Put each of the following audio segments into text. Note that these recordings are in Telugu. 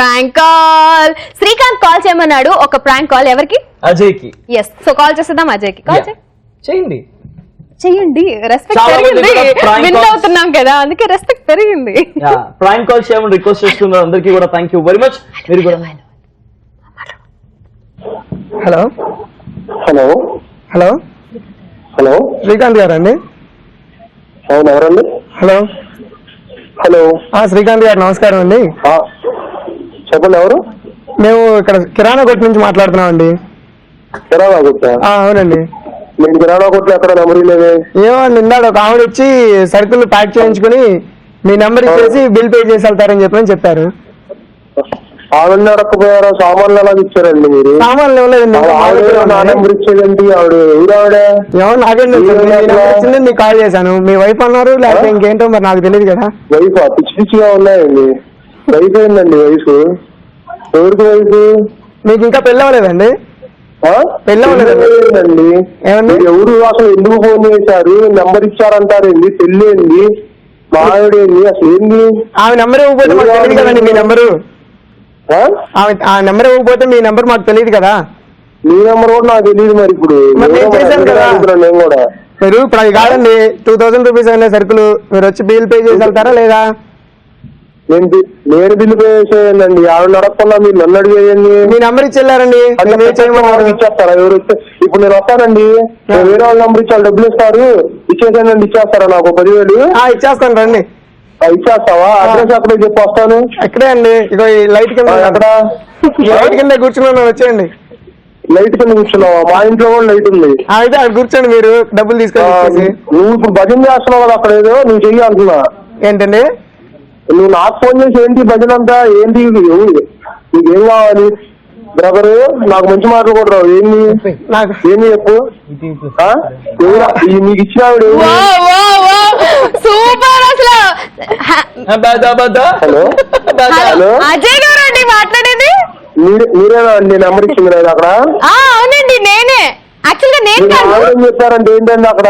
Prank call. శ్రీకాంత్ కాల్ చేయమన్నాడు. ఒక ప్రాంక్ కాల్ ఎవరికి? అజయ్ కి. yes సో కాల్ చేద్దాం అజయ్ కి. కాల్ చేయండి చేయండి. రెస్పెక్ట్ పెరిగింది, విన్ అవుతున్నాం కదా అందుకే రెస్పెక్ట్ పెరిగింది. ప్రాంక్ కాల్ చేయమని రిక్వెస్ట్ చేస్తున్నారు అందరికీ కూడా. Thank you very much. మీరు కూడా. Hello hello hello hello Srikanth గారు అండి? అవును, ఎవరండి? హలో హలో శ్రీకాంత్ గారు నమస్కారం అండి. చెప్పండి, ఎవరు? మేము ఇక్కడ కిరాణా కొట్టు నుంచి మాట్లాడుతున్నాం అండి. కిరాణా కొట్టా? అవునండి. నేను కిరాణా కొట్లు ఎక్కడ నెంబర్ లేదే. ఏమండి, ఇందాడు ఒక ఆవిడ వచ్చి సరుకులు ప్యాక్ చేయించుకుని మీ నెంబర్ ఇచ్చేసి బిల్ పే చేసి వెళ్తారని చెప్పారు. ఆవిడని అడగకపోయారా? సామాన్లు ఎలా ఇచ్చారండి మీరు? సామాన్లు ఇవ్వలేదండి. నా నెంబర్ ఇచ్చేదండి. ఆవిడ ఎవరు? ఆవిడ ఏమో నాకేంటి మీకు కాల్ చేశాను. మీ వైఫ్ అన్నారు, లేకపోతే ఇంకేంటో మరి నాకు తెలియదు కదా. వైఫ్ పిచ్చి పిచ్చిగా ఉన్నాయండి. వైఫ్ ఏందండి వైఫ్? ఎవరికి వైఫ్? మీకు ఇంకా పెళ్ళి అవ్వలేదండి? పెళ్ళండి. ఏమండి ఎవరు అసలు ఎందుకు ఫోన్ చేశారు? నెంబర్ ఇచ్చారంటారేంది? పెళ్ళి ఏంది? మా ఆవిడ ఏంది? అసలు ఏంది? ఆమె నెంబర్ ఇవ్వకపోతే మాకు తెలియదు కదండి మీ నెంబరు. ఆ నెంబర్ ఇవ్వకపోతే మీ నెంబర్ మాకు తెలియదు కదా. మీ నెంబర్ కూడా నాకు తెలియదు. మరి ఇప్పుడు నేను కూడా మీరు ఇప్పుడు అది కాదండి, 2000 రూపీస్ అయినా సరుకులు మీరు వచ్చి బిల్ పే చేసి వెళ్తారా లేదా? నేను బిల్లు పే చేసేయండి. ఆవిడ నడకుండా మీరు నన్ను అడిగేయండి. మీ నెంబర్ ఇచ్చి వెళ్ళారండి. ఇచ్చేస్తారా? ఎవరు ఇప్పుడు నేను వస్తానండి, వేరే వాళ్ళ నెంబర్ ఇచ్చి డబ్బులు ఇస్తారు, ఇచ్చేసానండి. ఇచ్చేస్తారా నాకు 10,000? ఇచ్చేస్తాను రండి. ఇచ్చేస్తావా? అడ్రస్ ఎక్కడ చెప్పి వస్తాను. ఎక్కడే అండి? ఇగో ఈ లైట్ కింద. ఎక్కడ? లైట్ కింద కూర్చున్నాను, వచ్చేయండి. లైట్ కింద కూర్చున్నావా? మా ఇంట్లో కూడా లైట్ ఉంది. అయితే అక్కడ కూర్చోండి, మీరు డబ్బులు తీసుకొని. నువ్వు ఇప్పుడు భజన చేస్తున్నావు కదా అక్కడ, ఏదో నువ్వు చెయ్యి అంటున్నా. ఏంటండి? నువ్వు నాకు ఫోన్ చేసి ఏంటి భజన అంతా ఏంటి? నీకేం కావాలి బ్రదరు? నాకు మంచి మాటలు కూడా రావు. ఏంది ఏంది చెప్పు. నీకు ఇచ్చిన సూపర్ అసలు. హలో హలో అజయ్ గారు అండి మాట్లాడేది? మీరేనా అండి నెంబర్ ఇచ్చింది లేదు అక్కడ? అవునండి నేనే. యాక్చువల్గా నేను చెప్పారంటే ఏంటండి అక్కడ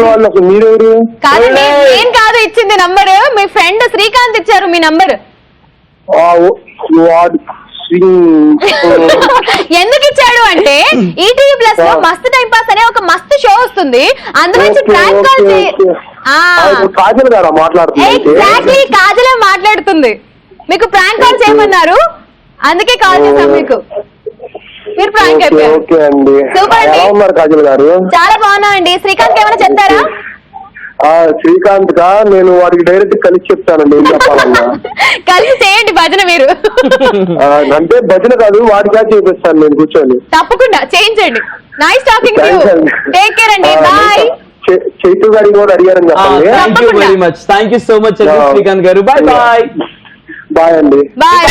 వాళ్ళు? అసలు మీరెవరు? నేను కాదు ఇచ్చింది నంబర్, మీ ఫ్రెండ్ శ్రీకాంత్ ఇచ్చారు మీ నంబర్. ఎందుకు ఇచ్చాడు అంటే ఈటీవీ ప్లస్ లో మస్త్ టైం పాస్ అనే ఒక మస్త్ షో వస్తుంది, అందులో ప్రాంక్ కాల్ కాజల్ గారా మాట్లాడుతుంది? ఎగ్జాక్ట్లీ కాజలే మాట్లాడుతుంది. మీకు ప్రాంక్ కాల్ చేయమన్నారు, అందుకే కాల్ చేశాం మీకు. మీరు ప్రాంక్ అయిపోయారు. సూపర్ అండి, కాజల్ గారు చాలా బాగున్నా అండి. శ్రీకాంత్ ఏమైనా చెప్తారా? శ్రీకాంత్ గా నేను వాడికి డైరెక్ట్ కలిసి చెప్తానండి ఏం చెప్పాలన్నా. కలిసి చేయండి భజన మీరు. అంటే భజన కాదు, వాడిగా చేపిస్తాను నేను కూర్చొని. తప్పకుండా చేయించండి. Nice talking to you. Take care అండి. బై. చైతు గారికి కూడా అడిగారని చెప్పండి. Thank you very much. Thank you so much Srikanth గారు. Bye bye. బాయ్ అండి. బాయ్.